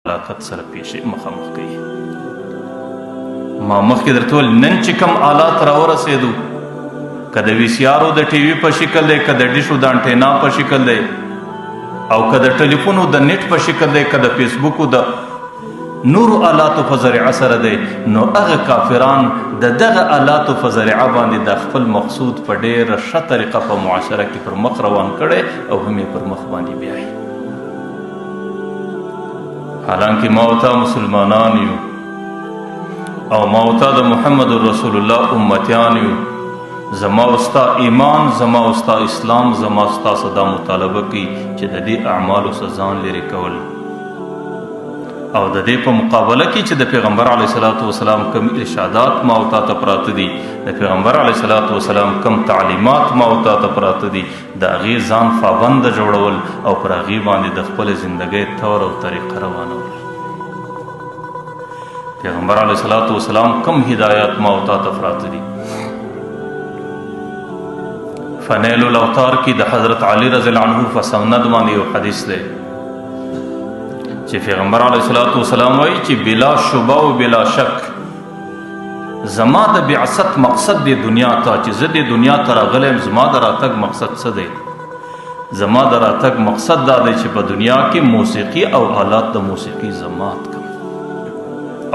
هلاکت سره مخامخ کوي. ما مخکې درته وویل نن چې کوم آلات راورسېدو، که د وي سي آرو د ټي وي په شکل دی، که د ډیشو د انټینا په شکل دی، او که د ټلیفونو د نیټ په شکل دی، که د فیسبوکو د نورو آلاتو په ذریعه سره دی، نو هغه کافران د دغه آلاتو په ذریعه باندې د خپل مقصود په ډېره ښه طریقه په معاشره کې پر مخ روان کړی او هم یې پر مخ باندې بیایي. حالانکه ما او تا مسلمانان یو او ما او تا د محمد رسول الله امتیان یو. زما او ستا ایمان، زما او ستا اسلام، زما او ستا صدا مطالبه کوي چې د دې اعمالو څخه ځان لرې کول، او د دې په مقابله کې چې د پیغمبر علیه الصلاة والسلام کوم ارشادات ما او تا ته پراته دي، د پیغمبر علیه الصلاة والسلام کوم تعلیمات ما او تا ته پراته دي، د هغې ځان پابنده جوړول او پر هغې باندې د خپلې زندګۍ طور او طریقه روانول. پیغمبر علیه الصلاة والسلام کوم هدایات ما او تا ته پراته دي. فنیل الاوتار کې د حضرت علی رضی الله عنه په سند باندې یو حدیث دی چې پیغمبر علیه الصلاة والسلام وایي چې بلا شبه او بلا شک زما د بعثت مقصد دی دنیا ته، چې زه د دنیا ته راغلی یم، زما د راتګ مقصد څه دی؟ زما د راتګ مقصد دا دی چې په دنیا کې موسیقي او آلات د موسیقي زمات کم،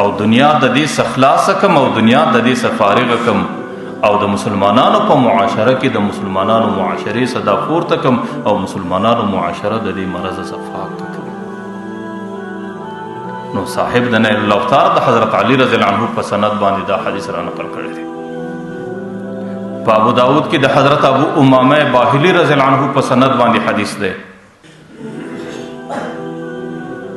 او دنیا د دې څخه خلاصه کم، او دنیا د دې څخه فارغه کم، او د مسلمانانو په معاشره کې د مسلمانانو معاشرې صدا پورته کم، او مسلمانانو معاشره د دې مرض څخه پاک کم. نو صاحب د نیل الاوتار د حضرت علی رضی الله عنه په سند باندې دا حدیث را نقل کړی دی. په ابو داود کې د حضرت ابو امامه باهلی رضی الله عنه په سند باندې حدیث دی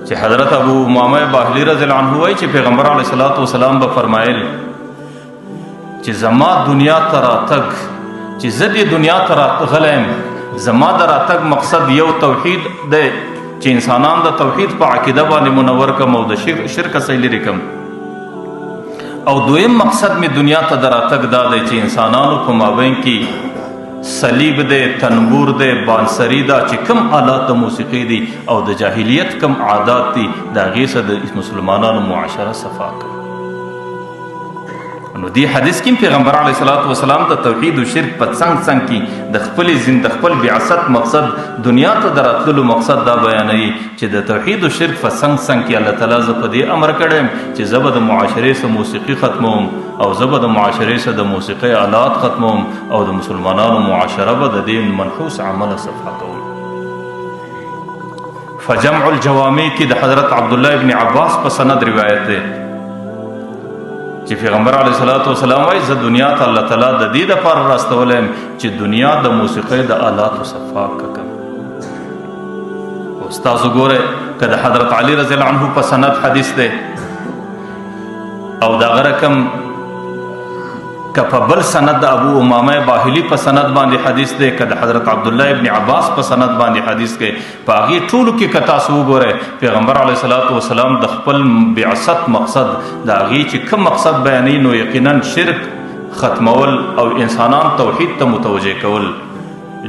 چې حضرت ابو امامه باهلی رضی الله عنه وایي چې پیغمبر علیه الصلاة والسلام به فرمایل چې زما دنیا ته راتګ، چې زه دې دنیا ته راغلی یم، زما د راتګ مقصد یو توحید دی چې انسانان د توحید په عقیده باندې منور کم او د شرک څخه لرې کم، او دویم مقصد می دنیا ته د راتګ دا دی چې انسانانو په مابین کې صلیب دی، تنبور دی، بانسری دا چې کم آلات د موسیقي دي او د جاهلیت کم عادات دي، د هغې څخه د مسلمانانو معاشره صفا کړي. نو دی حدیث کې پیغمبر علیه الصلاة والسلام د توحید او شرک په څنګ څنګ کې د خپل بعثت مقصد دنیا ته د راتللو مقصد دا بیانوي چې د توحید او شرک په څنګ څنګ کې الله تعالی زه په دې امر کړی چې زه به د معاشرې څخه موسیقي ختموم، او زه به د معاشرې څخه د موسیقي آلات ختموم، او د مسلمانانو معاشره به د دې منحوس عمله صفا کوم. فجمع الجوامع کې د حضرت عبدالله ابن عباس په سند روایت دی چې پیغمبر علیه الصلاة والسلام وایي زه دنیا ته الله تعالی د دې دپاره راستولی یم چې دنیا د موسیقۍ د آلاتو صفا کړم. اوس تاسو ګورئ که د حضرت علی رضی الله عنه په سند حدیث دی، او د هغه رقم که په بل سند د ابو امامه باهلي په سند باندې حدیث دی، که د حضرت عبدالله ابن عباس په سند باندې حدیث دی، په هغې ټولو کې که تاسو وګورئ پیغمبر علیه الصلاة والسلام د خپل بعثت مقصد د هغې چې کوم مقصد بیانوي نو یقینا شرک ختمول او انسانان توحید ته متوجه کول،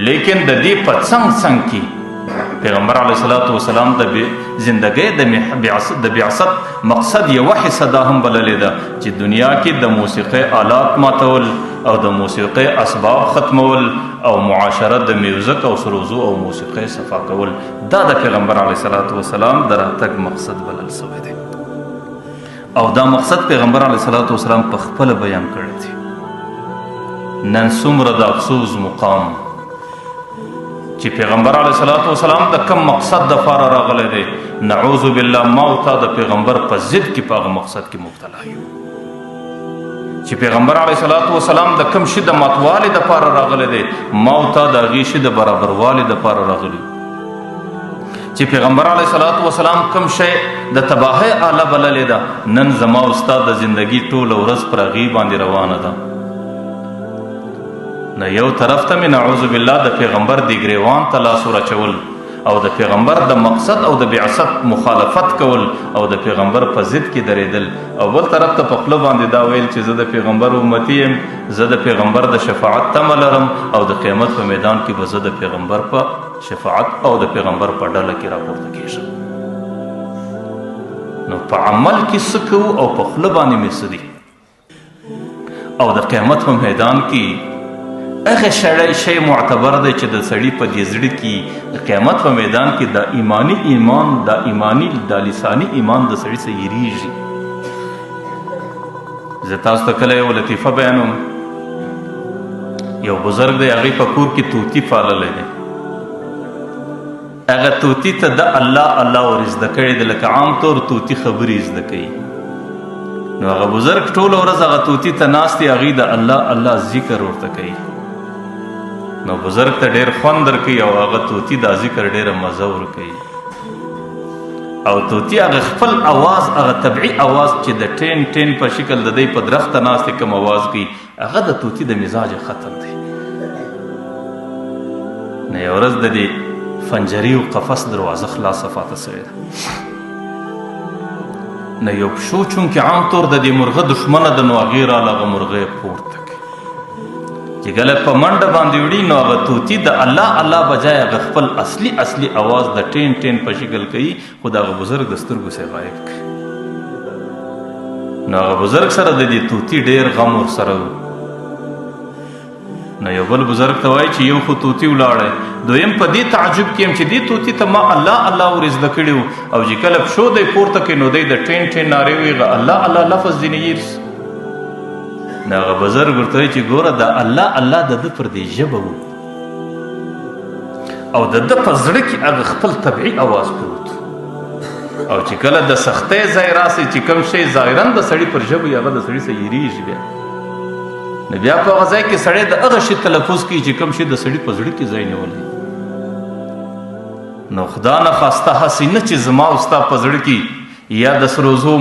لیکن د دې په څنګ څنګ کې پیغمبر علیه الصلاة والسلام د زندګۍ د بعثت مقصد یوه حصه دا هم بللې ده چې دنیا کې د موسیقۍ آلات ماتول او د موسیقۍ اسباب ختمول او معاشره د میوزک او سروزو او موسیقۍ صفا کول، دا د پیغمبر علیه الصلاة والسلام د راتګ مقصد بلل شوی دی، او دا مقصد پیغمبر علیه الصلاة والسلام په خپله بیان کړی دی. نن څومره د افسوس مقام چې پیغمبر علیه الصلاة والسلام د کم مقصد دپاره راغلی دی، نعوذ بالله ما او تا د پیغمبر په ضد کې په هغه مقصد کې مبتلا یو، چې پیغمبر علیه الصلاة والسلام د کم شي د ماتوالي دپاره راغلی دی، ما او تا د هغې شي د برابروالي دپاره راغلي، چې پیغمبر علیه الصلاة والسلام کم شی د تباهۍ آله بللې ده، نن زما او ستا د زندګي ټوله ورځ پر هغې باندې روانه ده. نه یو طرف ته مې نعوذ بالله د پیغمبر د ګریوان ته لاس ورچول او د پیغمبر د مقصد او د بعثت مخالفت کول او د پیغمبر په ضد کې درېدل، او بل طرف ته په خوله باندې دا ویل چې زه د پیغمبر امتي یم، زه د پیغمبر د شفاعت تمه لرم، او د قیامت په میدان کې به زه د پیغمبر په شفاعت او د پیغمبر په ډله کې راپورته کېږم. نو په عمل کې څه کوو او په خوله باندې مې څه دي. او د قیامت په میدان کې هغه شی معتبر دی چې د سړي په دې زړه کې د قیامت په میدان کې دا ایمانی ایمان دا لساني ایمان د سړي څخه یریږي. زه تاسو ته کله یو لطیفه بیانوم. یو بزرګ دی، هغې په کور کې طوطي پاللی دی. هغه طوطي ته د الله الله ور زده کړی دی، لکه عام طور طوطي خبرې زده کوي. نو هغه بزرګ ټوله ورځ هغه طوطي ته ناست دی، هغې د الله الله ذکر ورته کوي. نو بزرګ ته ډېر خوند درکوي او هغه طوطي دا ذکر ډېره مزه ورکوي. او طوطي هغه خپل اواز، هغه طبعي اواز چې د ټین ټین په شکل د دی په درخته ناست کوم اواز کوي، هغه د طوطي د مزاج ختم دی. نو یو ورځ د دې فنجري او قفس دروازه خلاصه پاته سوې ده. نو یو پشو چونکې عام طور د دې مرغه دښمنه ده، نو هغې راله هغه مرغه یې پورته کړي. چې کله په منډه باندې وړي، نو هغه طوطي د الله الله بجای هغه خپل اصلي اواز د ټین ټین په شکل کوي، خو د هغه بزرګ د سترګو څخه غایب کړي. نو هغه بزرګ سره د دې طوطي ډېر غم ورسره و. نو یو بل بزرګ ته وایي چې یو خو طوطي ولاړی، دویم په دې تعجب کې یم چې دې طوطي ته ما الله الله ور زده کړي و، او چې کله پښو دی پورته کوي نو دی د ټین ټین نارې وایي، الله الله لفظ ځینې هېر سي. نو هغه بزرګ ورته وایي چې ګوره د الله الله د ده پر دې ژبه و، او د ده په زړه کې هغه خپل طبعي اواز پروت. او چې کله د سختۍ ځای راسي، چې کوم شی ظاهرا د سړي پر ژبه وي، هغه د سړي څخه هېرېږي بیا. نو بیا په هغه ځای کې سړی د هغه شي تلفظ کوي چې کوم شي د سړي په زړه کې ځای نیولی. نو خدا نه خواسته هسې نه چې زما او ستا په زړه کې یا د سرو زرو